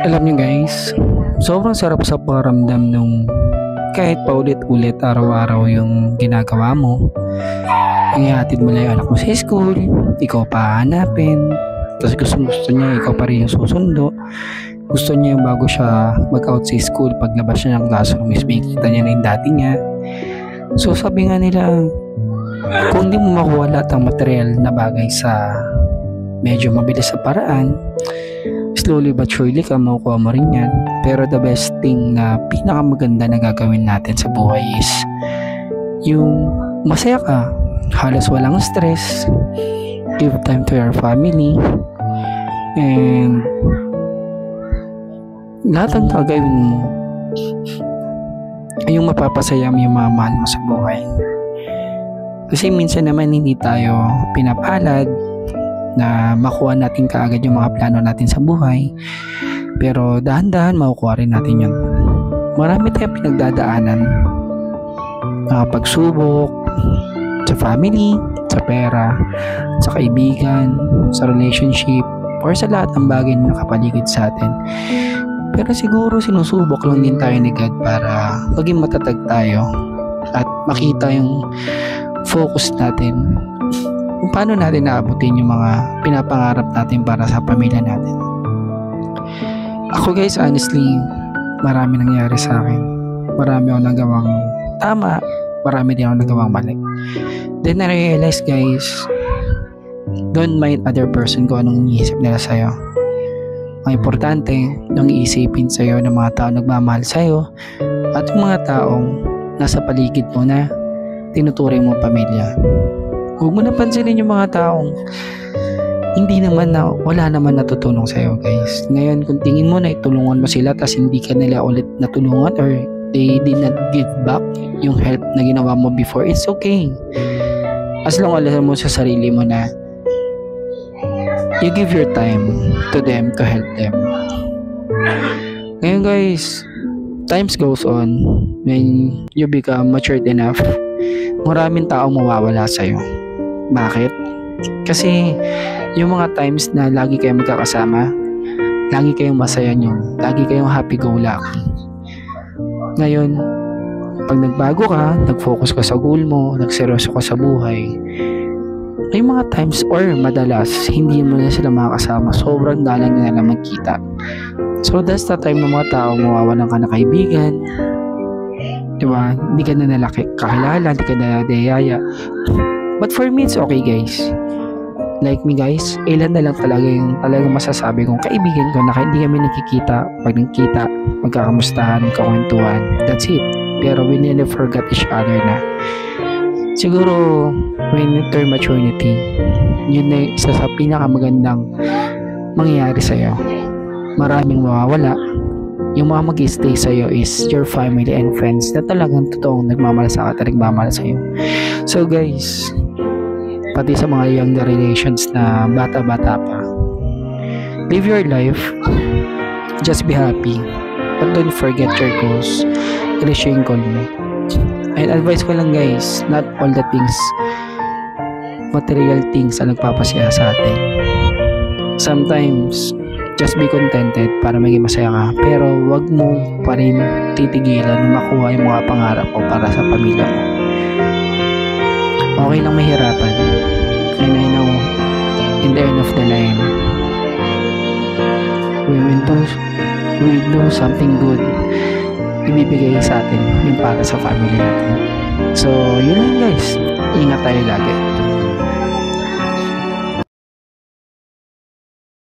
Alam niyo guys, sobrang sarap sa pakiramdam nung kahit paulit-ulit araw-araw yung ginagawa mo. Ihatid mo lang yung anak mo sa school, ikaw pa hanapin, tapos gusto niya ikaw pa rin yung susundo. Gusto niya yung bago siya mag-out sa school, paglabas niya ng classroom is makikita niya na yung dati niya. So sabi nga nila, kung di mo makuha lahat ng material na bagay sa medyo mabilis sa paraan, slowly but surely ka makukuha mo rin yan. Pero the best thing na pinakamaganda na gagawin natin sa buhay is yung masaya ka, halos walang stress, give time to your family, and lahat ng gagawin mo ay yung mapapasaya mo yung mga mahal mo sa buhay. Kasi minsan naman hindi tayo pinapalad na makuha natin kaagad yung mga plano natin sa buhay, pero dahan-dahan makukuha rin natin yun. Marami tayong pinagdadaanan, pagsubok sa family, sa pera, sa kaibigan, sa relationship, or sa lahat ng bagay na nakapaligid sa atin. Pero siguro sinusubok lang din tayo ni God para maging matatag tayo at makita yung focus natin kung paano natin naabutin yung mga pinapangarap natin para sa pamilya natin. Ako guys, honestly, marami nangyari sa akin. Marami akong nagawang tama, marami din akong nagawang mali. Then I realize guys, don't mind other person kung anong iniisip nila sa'yo. Ang importante, nang iisipin sa'yo ng mga taong nagmamahal sa'yo at yung mga taong nasa paligid mo na tinuturing mong pamilya. Huwag mo napansinin yung mga taong wala naman natutulong sa'yo guys. Ngayon, kung tingin mo na itulungan mo sila tas hindi ka nila ulit natulungan or they did not give back yung help na ginawa mo before, it's okay. As long as alam mo sa sarili mo na you give your time to them to help them. Ngayon guys, times goes on, when you become matured enough, maraming taong mawawala sa'yo. Bakit? Kasi yung mga times na lagi kayong magkakasama, lagi kayong masaya nyo, lagi kayong happy-go-lucky. Ngayon, pag nagbago ka, nag-focus ka sa goal mo, nagseryoso ka sa buhay, may mga times or madalas hindi mo na sila makakasama, sobrang dalang na lang magkita. So that's the time ng mga tao mawawalan ka na kaibigan, diba? Hindi ka na nalaki kakilala, hindi ka na dayaya. But for me, it's okay guys. Like me guys, ilan na lang talaga yung talagang masasabi kong kaibigan ko na hindi kami nakikita. Pag nagkita, magkakamustahan, magkakwentuhan, that's it. Pero we never forgot each other na. Siguro when you turn maturity, yun na isa sa pinakamagandang mangyayari sa'yo. Maraming mawawala. Yung mga mag-stay sa'yo is your family and friends na talagang totoong nagmamahal sa at nagmamahal sa'yo. So guys, pati sa mga young relations na bata-bata pa, live your life, just be happy, but don't forget your goals. Reach yung goal mo. And advice ko lang guys, not all the things, material things ang nagpapasaya sa atin. Sometimes, just be contented para maging masaya ka. Pero wag mo pa rin titigilan na makuha yung mga pangarap mo para sa pamilya mo. Okay lang mahirapan. And I know, in the end of the line, we will do something good. Ibibigay sa atin yung para sa family natin. So, yun lang guys. Ingat tayo lagi.